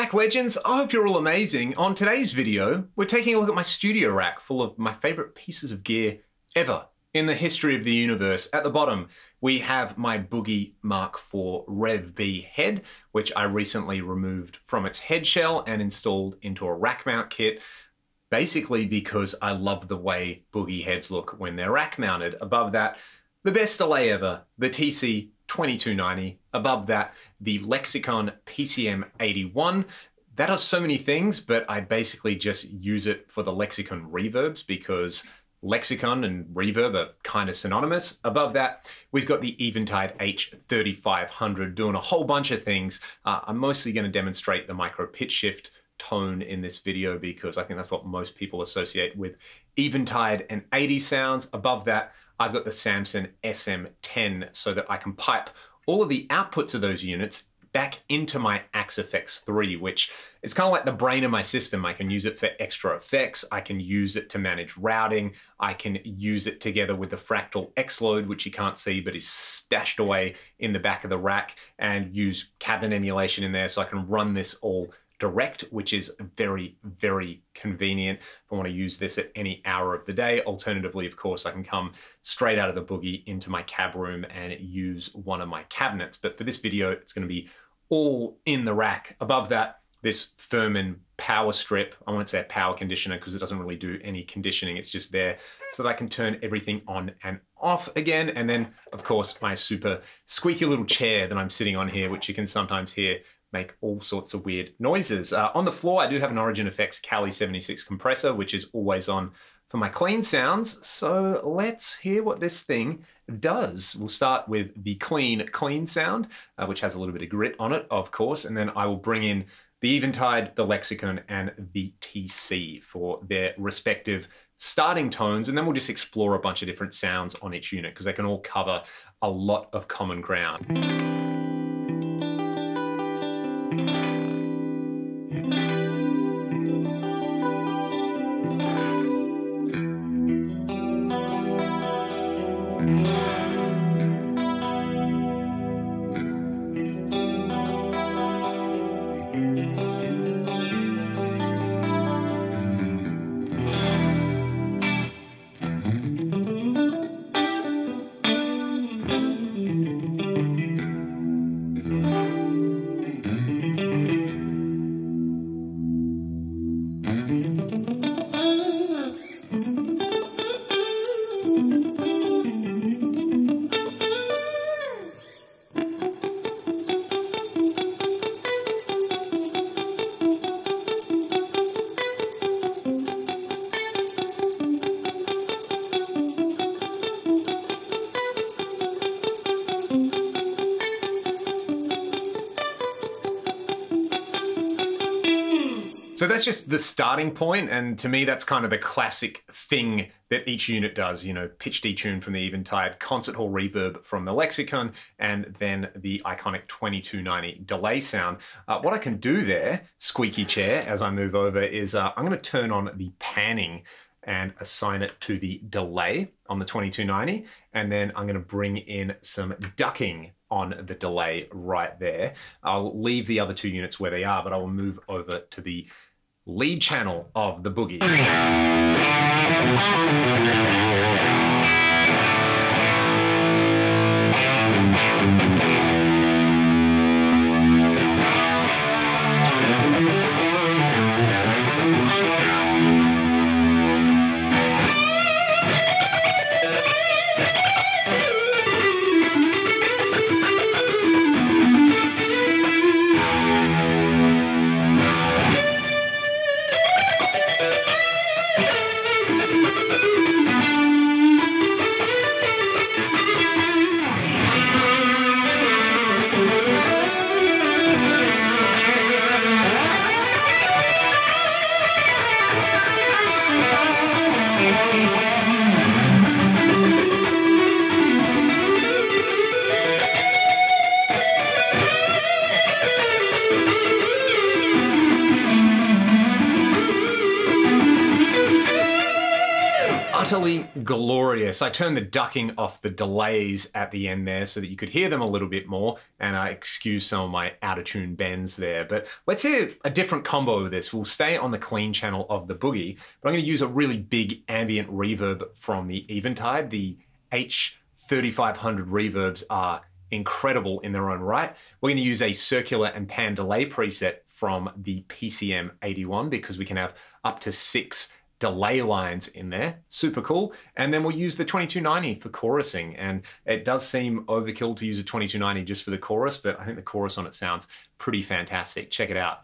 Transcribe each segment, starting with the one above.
back, legends. I hope you're all amazing. On today's video, we're taking a look at my studio rack full of my favorite pieces of gear ever in the history of the universe. At the bottom, we have my Boogie Mark IV Rev B head, which I recently removed from its head shell and installed into a rack mount kit, basically because I love the way Boogie heads look when they're rack mounted. Above that, the best delay ever, the TC 2290. Above that, the Lexicon PCM 81. That does so many things, but I basically just use it for the Lexicon reverbs because Lexicon and reverb are kind of synonymous. Above that, we've got the Eventide H3500 doing a whole bunch of things. I'm mostly going to demonstrate the micro pitch shift tone in this video because I think that's what most people associate with Eventide and 80 sounds. Above that, I've got the Samson SM10 so that I can pipe all of the outputs of those units back into my Axe FX3, which is kind of like the brain of my system. I can use it for extra effects. I can use it to manage routing. I can use it together with the Fractal X-Load, which you can't see, but is stashed away in the back of the rack, and use cabinet emulation in there so I can run this all direct, which is very, very convenient if I want to use this at any hour of the day. Alternatively, of course, I can come straight out of the Boogie into my cab room and use one of my cabinets. But for this video, it's going to be all in the rack. Above that, this Furman power strip. I won't say a power conditioner because it doesn't really do any conditioning. It's just there so that I can turn everything on and off again. And then, of course, my super squeaky little chair that I'm sitting on here, which you can sometimes hear make all sorts of weird noises. On the floor, I do have an Origin Effects Cali 76 compressor, which is always on for my clean sounds. So let's hear what this thing does. We'll start with the clean sound, which has a little bit of grit on it, of course, and then I will bring in the Eventide, the Lexicon, and the TC for their respective starting tones, and then we'll just explore a bunch of different sounds on each unit because they can all cover a lot of common ground. So that's just the starting point, and to me that's kind of the classic thing that each unit does, you know, pitch detune from the Eventide, concert hall reverb from the Lexicon, and then the iconic 2290 delay sound. What I can do there, squeaky chair, as I move over, is I'm going to turn on the panning and assign it to the delay on the 2290, and then I'm going to bring in some ducking on the delay right there. I'll leave the other two units where they are, but I will move over to the lead channel of the Boogie. utterly glorious. I turned the ducking off the delays at the end there so that you could hear them a little bit more, and I excused some of my out of tune bends there. But let's hear a different combo of this. We'll stay on the clean channel of the boogie, but I'm going to use a really big ambient reverb from the Eventide. The H3500 reverbs are incredible in their own right. We're going to use a circular and pan delay preset from the PCM 81 because we can have up to 6 delay lines in there. Super cool. And then we'll use the 2290 for chorusing. And it does seem overkill to use a 2290 just for the chorus, but I think the chorus on it sounds pretty fantastic. Check it out.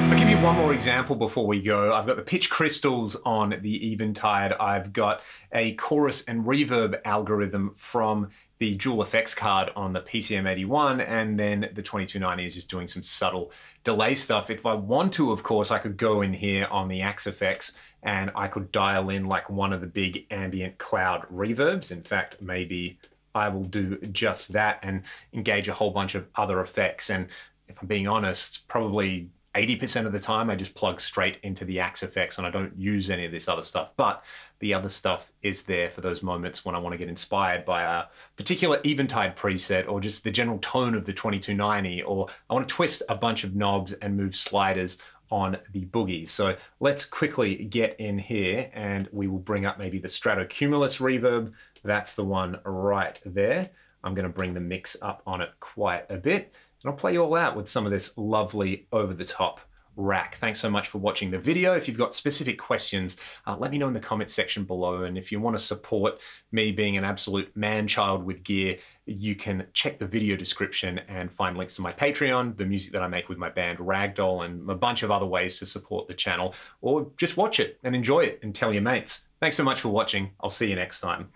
I'll give you one more example before we go. I've got the pitch crystals on the Eventide. I've got a chorus and reverb algorithm from the dual effects card on the PCM 81, and then the 2290 is just doing some subtle delay stuff. If I want to, of course, I could go in here on the Axe effects and I could dial in like one of the big ambient cloud reverbs. In fact, maybe I will do just that and engage a whole bunch of other effects. And if I'm being honest, probably 80% of the time I just plug straight into the Axe effects and I don't use any of this other stuff. But the other stuff is there for those moments when I want to get inspired by a particular Eventide preset or just the general tone of the 2290, or I want to twist a bunch of knobs and move sliders on the boogie. So let's quickly get in here and we will bring up maybe the Stratocumulus reverb. That's the one right there. I'm going to bring the mix up on it quite a bit. And I'll play you all out with some of this lovely over-the-top rack. Thanks so much for watching the video. If you've got specific questions, let me know in the comments section below. And if you want to support me being an absolute man-child with gear, you can check the video description and find links to my Patreon, the music that I make with my band Ragdoll, and a bunch of other ways to support the channel. Or just watch it and enjoy it and tell your mates. Thanks so much for watching. I'll see you next time.